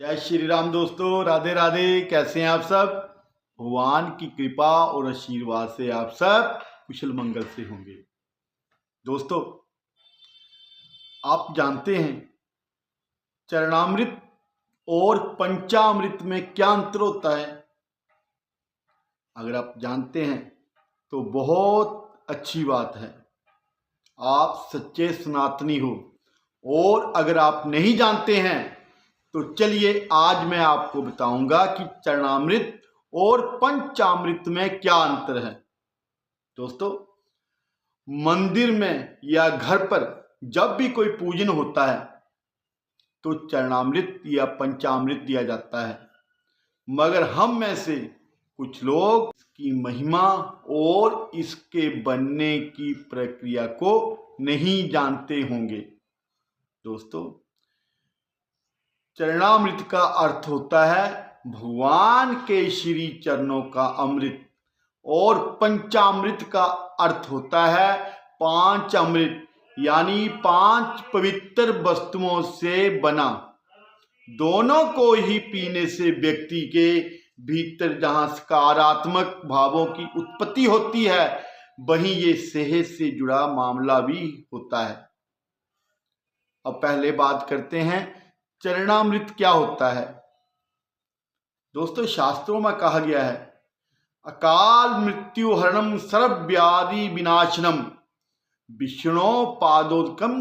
जय श्री राम दोस्तों, राधे राधे। कैसे हैं आप सब? भगवान की कृपा और आशीर्वाद से आप सब कुशल मंगल से होंगे। दोस्तों, आप जानते हैं चरणामृत और पंचामृत में क्या अंतर होता है? अगर आप जानते हैं तो बहुत अच्छी बात है, आप सच्चे सनातनी हो। और अगर आप नहीं जानते हैं तो चलिए आज मैं आपको बताऊंगा कि चरणामृत और पंचामृत में क्या अंतर है। दोस्तों, मंदिर में या घर पर जब भी कोई पूजन होता है तो चरणामृत या पंचामृत दिया जाता है, मगर हम में से कुछ लोग इसकी महिमा और इसके बनने की प्रक्रिया को नहीं जानते होंगे। दोस्तों, चरणामृत का अर्थ होता है भगवान के श्री चरणों का अमृत, और पंचामृत का अर्थ होता है पांच अमृत, यानी पांच पवित्र वस्तुओं से बना। दोनों को ही पीने से व्यक्ति के भीतर जहां सकारात्मक भावों की उत्पत्ति होती है, वहीं ये सेहत से जुड़ा मामला भी होता है। अब पहले बात करते हैं चरणामृत क्या होता है। दोस्तों, शास्त्रों में कहा गया है अकाल मृत्यु हरणम सर्व व्याधि विनाशनम विष्णु पादोदकम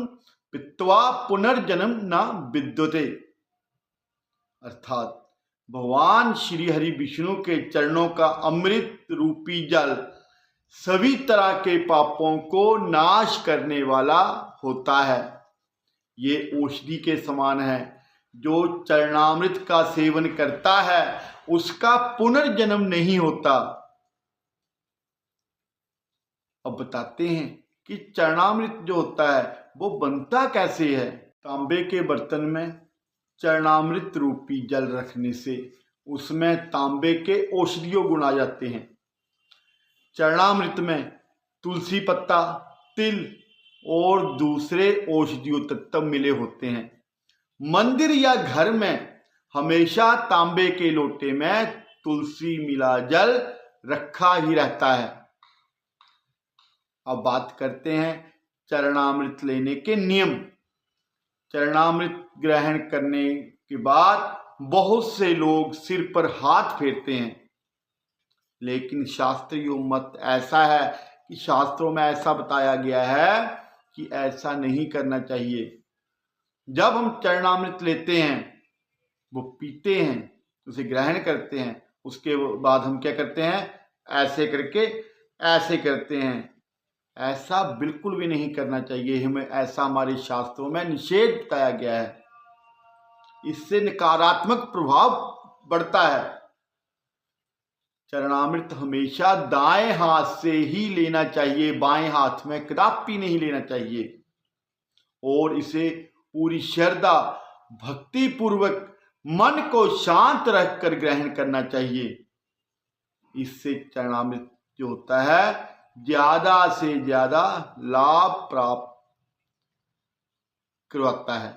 पित्वा पुनर्जन्म न विद्यते। अर्थात भगवान श्री हरि विष्णु के चरणों का अमृत रूपी जल सभी तरह के पापों को नाश करने वाला होता है। ये औषधि के समान है। जो चरणामृत का सेवन करता है उसका पुनर्जन्म नहीं होता। अब बताते हैं कि चरणामृत जो होता है वो बनता कैसे है। तांबे के बर्तन में चरणामृत रूपी जल रखने से उसमें तांबे के औषधीय गुण आ जाते हैं। चरणामृत में तुलसी पत्ता, तिल और दूसरे औषधीय तत्व मिले होते हैं। मंदिर या घर में हमेशा तांबे के लोटे में तुलसी मिला जल रखा ही रहता है। अब बात करते हैं चरणामृत लेने के नियम। चरणामृत ग्रहण करने के बाद बहुत से लोग सिर पर हाथ फेरते हैं, लेकिन शास्त्रीय मत ऐसा है कि शास्त्रों में ऐसा बताया गया है कि ऐसा नहीं करना चाहिए। जब हम चरणामृत लेते हैं, वो पीते हैं, उसे ग्रहण करते हैं, उसके बाद हम क्या करते हैं, ऐसे करके ऐसे करते हैं। ऐसा बिल्कुल भी नहीं करना चाहिए। हमें ऐसा हमारे शास्त्रों में निषेध बताया गया है। इससे नकारात्मक प्रभाव बढ़ता है। चरणामृत हमेशा दाएं हाथ से ही लेना चाहिए, बाएं हाथ में कदापि नहीं लेना चाहिए। और इसे पूरी श्रद्धा भक्ति पूर्वक मन को शांत रखकर ग्रहण करना चाहिए। इससे चरणामृत जो होता है ज्यादा से ज्यादा लाभ प्राप्त करवाता है।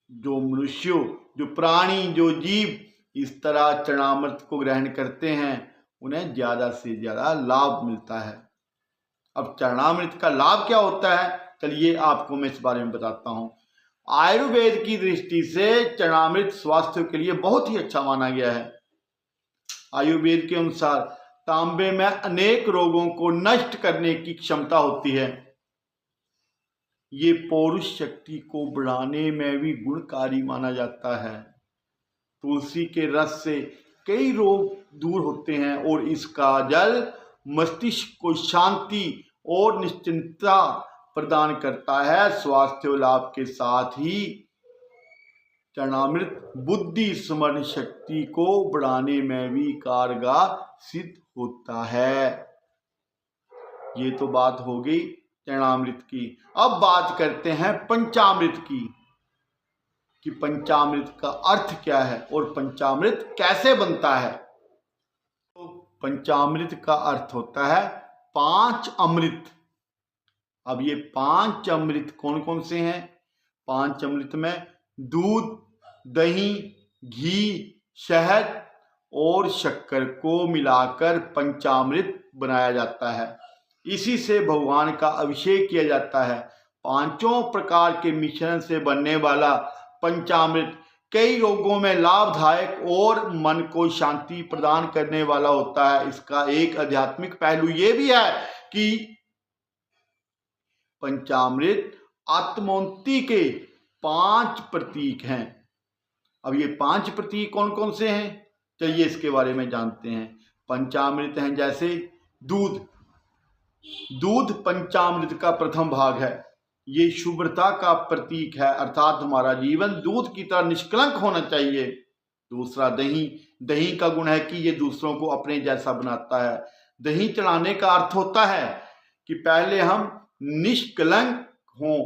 जो मनुष्य, जो प्राणी, जो जीव इस तरह चरणामृत को ग्रहण करते हैं उन्हें ज्यादा से ज्यादा लाभ मिलता है। अब चरणामृत का लाभ क्या होता है, चलिए आपको मैं इस बारे में बताता हूं। आयुर्वेद की दृष्टि से चरणामृत स्वास्थ्य के लिए बहुत ही अच्छा माना गया है। आयुर्वेद के अनुसार तांबे में अनेक रोगों को नष्ट करने की क्षमता होती है। ये पौरुष शक्ति को बढ़ाने में भी गुणकारी माना जाता है। तुलसी के रस से कई रोग दूर होते हैं और इसका जल मस्तिष्क को शांति और निश्चिंतता प्रदान करता है। स्वास्थ्य लाभ के साथ ही चरणामृत बुद्धि स्मरण शक्ति को बढ़ाने में भी कारगर सिद्ध होता है। ये तो बात हो गई चरणामृत की। अब बात करते हैं पंचामृत की कि पंचामृत का अर्थ क्या है और पंचामृत कैसे बनता है। तो पंचामृत का अर्थ होता है पांच अमृत। अब ये पांच अमृत कौन कौन से हैं? पांच अमृत में दूध, दही, घी, शहद और शक्कर को मिलाकर पंचामृत बनाया जाता है। इसी से भगवान का अभिषेक किया जाता है। पांचों प्रकार के मिश्रण से बनने वाला पंचामृत कई रोगों में लाभदायक और मन को शांति प्रदान करने वाला होता है। इसका एक आध्यात्मिक पहलू ये भी है कि पंचामृत आत्मोन्नति के 5 प्रतीक हैं। अब ये 5 प्रतीक कौन कौन से हैं, चलिए इसके बारे में जानते हैं। पंचामृत हैं जैसे दूध। दूध पंचामृत का प्रथम भाग है। ये शुभ्रता का प्रतीक है, अर्थात हमारा जीवन दूध की तरह निष्कलंक होना चाहिए। दूसरा दही। दही का गुण है कि ये दूसरों को अपने जैसा बनाता है। दही चढ़ाने का अर्थ होता है कि पहले हम निष्कलंक हों,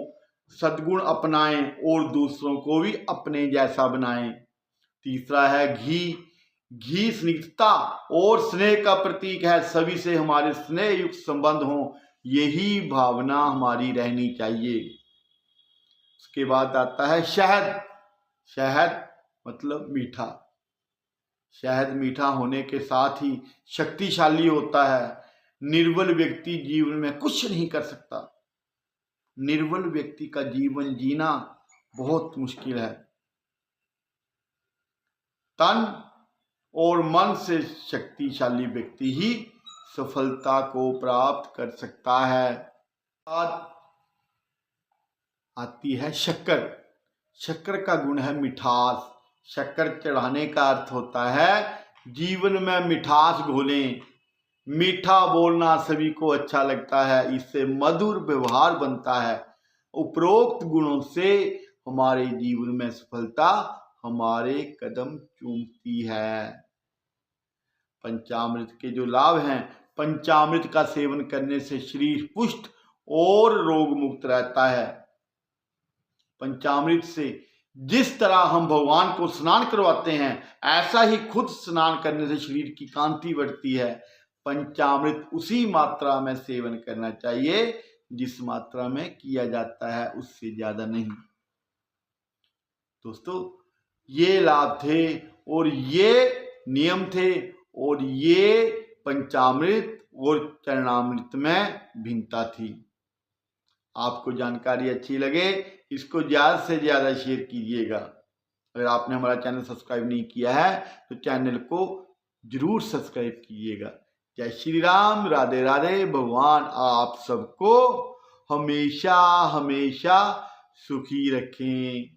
सद्गुण अपनाएं और दूसरों को भी अपने जैसा बनाएं। तीसरा है घी। घी स्निग्धता और स्नेह का प्रतीक है। सभी से हमारे स्नेह युक्त संबंध हों, यही भावना हमारी रहनी चाहिए। उसके बाद आता है शहद। शहद मतलब मीठा। शहद मीठा होने के साथ ही शक्तिशाली होता है। निर्बल व्यक्ति जीवन में कुछ नहीं कर सकता। निर्बल व्यक्ति का जीवन जीना बहुत मुश्किल है। तन और मन से शक्तिशाली व्यक्ति ही सफलता को प्राप्त कर सकता है। बाद आती है शक्कर। शक्कर का गुण है मिठास। शक्कर चढ़ाने का अर्थ होता है जीवन में मिठास घोलें। मीठा बोलना सभी को अच्छा लगता है, इससे मधुर व्यवहार बनता है। उपरोक्त गुणों से हमारे जीवन में सफलता हमारे कदम चूमती है। पंचामृत के जो लाभ हैं, पंचामृत का सेवन करने से शरीर पुष्ट और रोग मुक्त रहता है। पंचामृत से जिस तरह हम भगवान को स्नान करवाते हैं, ऐसा ही खुद स्नान करने से शरीर की कांति बढ़ती है। पंचामृत उसी मात्रा में सेवन करना चाहिए जिस मात्रा में किया जाता है, उससे ज्यादा नहीं। दोस्तों, ये लाभ थे और ये नियम थे और ये पंचामृत और चरणामृत में भिन्नता थी। आपको जानकारी अच्छी लगे इसको ज्यादा से ज्यादा शेयर कीजिएगा। अगर आपने हमारा चैनल सब्सक्राइब नहीं किया है तो चैनल को जरूर सब्सक्राइब कीजिएगा। जय श्री राम, राधे राधे। भगवान आप सबको हमेशा हमेशा सुखी रखें।